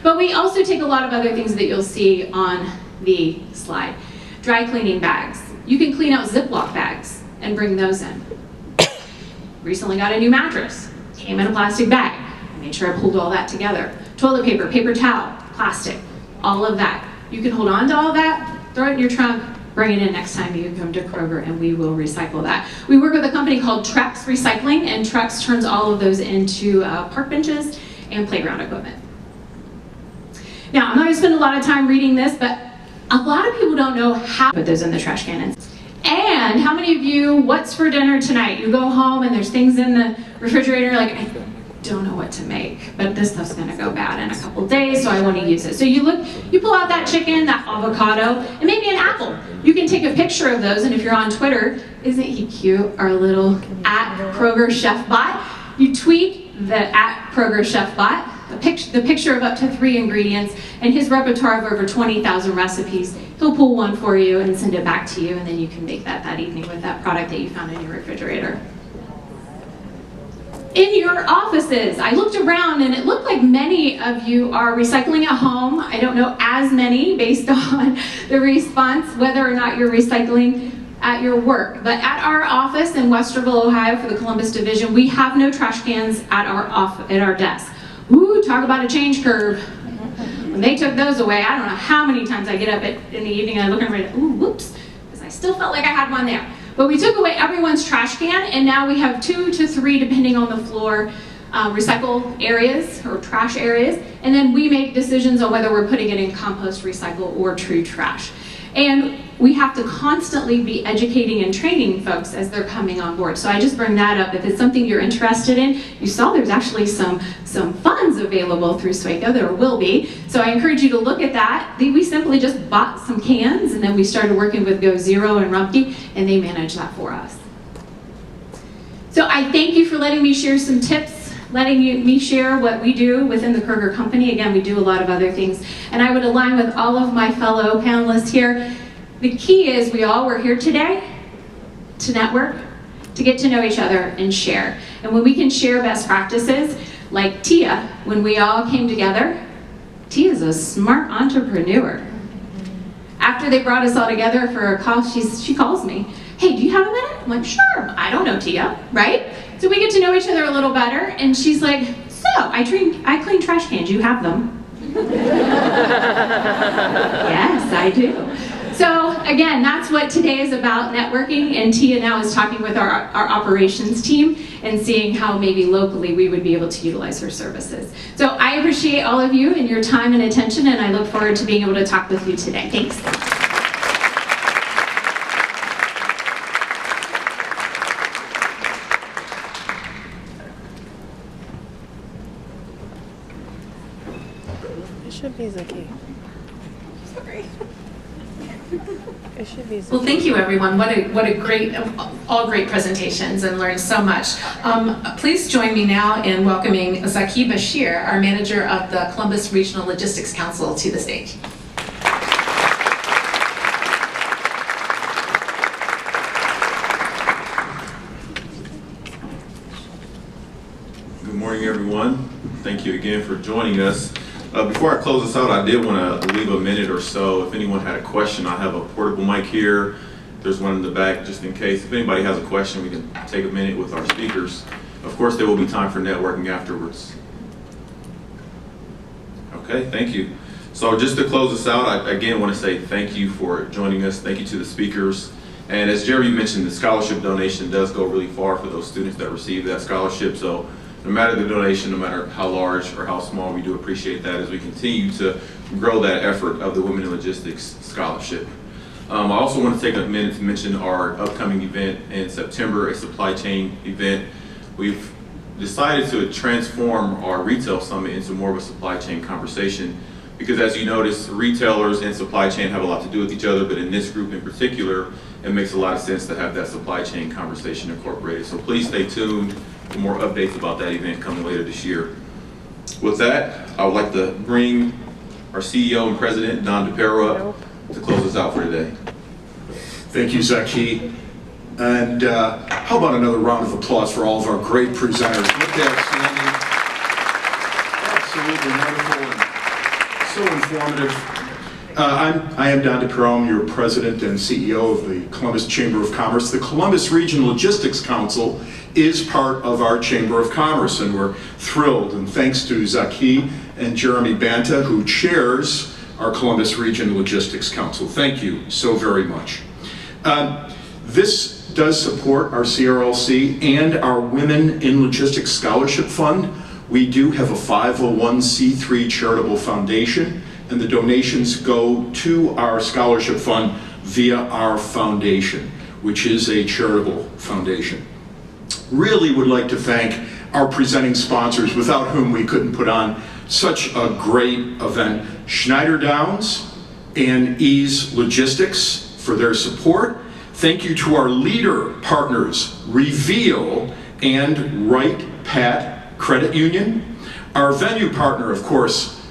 But we also take a lot of other things that you'll see on the slide. Dry cleaning bags. You can clean out Ziploc bags and bring those in. Recently got a new mattress. Came in a plastic bag. I made sure I pulled all that together. Toilet paper, paper towel, plastic, all of that. You can hold on to all that, throw it in your trunk, bring it in next time you come to Kroger, and we will recycle that. We work with a company called Trex Recycling, and Trex turns all of those into park benches and playground equipment. Now, I'm not gonna spend a lot of time reading this, but a lot of people don't know how to put those in the trash cannons. And how many of you, what's for dinner tonight? You go home and there's things in the refrigerator, like, I don't know what to make, but this stuff's gonna go bad in a couple days, so I wanna use it. So you pull out that chicken, that avocado, and maybe an apple. You can take a picture of those, and if you're on Twitter, isn't he cute, our little @KrogerChefBot? You tweet the @KrogerChefBot, the picture of up to 3 ingredients, and his repertoire of over 20,000 recipes. He'll pull one for you and send it back to you, and then you can make that evening with that product that you found in your refrigerator. In your offices, I looked around and it looked like many of you are recycling at home. I don't know as many based on the response, whether or not you're recycling at your work. But at our office in Westerville, Ohio for the Columbus Division, we have no trash cans at our desk. Ooh, talk about a change curve. When they took those away, I don't know how many times I get up in the evening and I look and I'm like, ooh, whoops, because I still felt like I had one there. But we took away everyone's trash can, and now we have 2 to 3, depending on the floor, recycle areas or trash areas, and then we make decisions on whether we're putting it in compost, recycle, or true trash. And we have to constantly be educating and training folks as they're coming on board. So I just bring that up. If it's something you're interested in, you saw there's actually some funds available through SWACO. There will be. So I encourage you to look at that. We simply just bought some cans, and then we started working with Go Zero and Rumpke, and they manage that for us. So I thank you for letting me share some tips, me share what we do within the Kroger company. Again, we do a lot of other things. And I would align with all of my fellow panelists here. The key is we're here today to network, to get to know each other and share. And when we can share best practices, like Tia, when we all came together, Tia's a smart entrepreneur. After they brought us all together for a call, she calls me, hey, do you have a minute? I'm like, sure, I don't know Tia, right? So we get to know each other a little better, and she's like, so, I clean trash cans, you have them? Yes, I do. So again, that's what today is about, networking, and Tia now is talking with our operations team and seeing how maybe locally we would be able to utilize her services. So I appreciate all of you and your time and attention, and I look forward to being able to talk with you today. Thanks. It should be Zaki. Sorry. It should be Zaki. Well, thank you, everyone. What a great, all great presentations, and learned so much. Please join me now in welcoming Zaki Bashir, our manager of the Columbus Regional Logistics Council, to the stage. Good morning, everyone. Thank you again for joining us. Before I close this out, I did want to leave a minute or so. If anyone had a question, I have a portable mic here. There's one in the back just in case. If anybody has a question, we can take a minute with our speakers. Of course, there will be time for networking afterwards. Okay, thank you. So just to close this out, I again want to say thank you for joining us. Thank you to the speakers. And as Jeremy mentioned, the scholarship donation does go really far for those students that receive that scholarship. So no matter the donation, no matter how large or how small, we do appreciate that as we continue to grow that effort of the Women in Logistics Scholarship. I also want to take a minute to mention our upcoming event in September, a supply chain event. We've decided to transform our retail summit into more of a supply chain conversation, because as you notice, retailers and supply chain have a lot to do with each other, but in this group in particular, it makes a lot of sense to have that supply chain conversation incorporated. So please stay tuned for more updates about that event coming later this year. With that, I would like to bring our CEO and President, Don DePero, up to close us out for today. Thank you, Zaki. And how about another round of applause for all of our great presenters? Look outstanding. Absolutely wonderful and so informative. I am Don DePero. I'm your President and CEO of the Columbus Chamber of Commerce. The Columbus Region Logistics Council is part of our Chamber of Commerce, and we're thrilled. And thanks to Zaki and Jeremy Banta, who chairs our Columbus Region Logistics Council. Thank you so very much. This does support our CRLC and our Women in Logistics Scholarship Fund. We do have a 501c3 charitable foundation, and the donations go to our scholarship fund via our foundation, which is a charitable foundation. Really would like to thank our presenting sponsors, without whom we couldn't put on such a great event. Schneider Downs and Ease Logistics for their support. Thank you to our leader partners, Reveal and Right Pat Credit Union. Our venue partner, of course,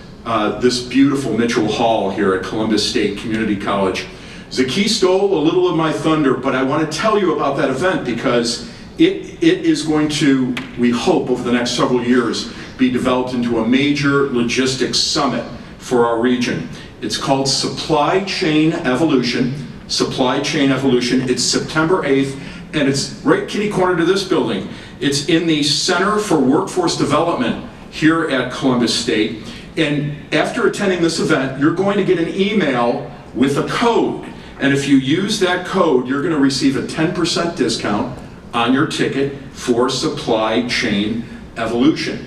this beautiful Mitchell Hall here at Columbus State Community College. Zaki stole a little of my thunder, but I want to tell you about that event because it is going to, we hope, over the next several years, be developed into a major logistics summit for our region. It's called Supply Chain Evolution. Supply Chain Evolution. It's September 8th, and it's right kitty corner to this building. It's in the Center for Workforce Development here at Columbus State. And after attending this event, you're going to get an email with a code. And if you use that code, you're going to receive a 10% discount on your ticket for Supply Chain Evolution.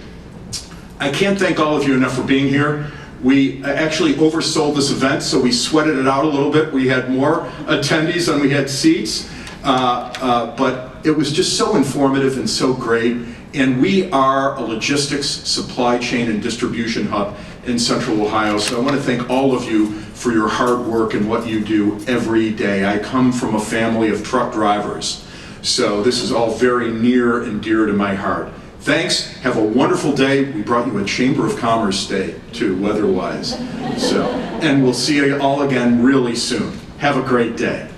I can't thank all of you enough for being here. We actually oversold this event, so we sweated it out a little bit. We had more attendees than we had seats, but it was just so informative and so great. And we are a logistics, supply chain, and distribution hub in Central Ohio. So I want to thank all of you for your hard work and what you do every day. I come from a family of truck drivers, so this is all very near and dear to my heart. Thanks, have a wonderful day. We brought you a Chamber of Commerce day too, weather-wise. And we'll see you all again really soon. Have a great day.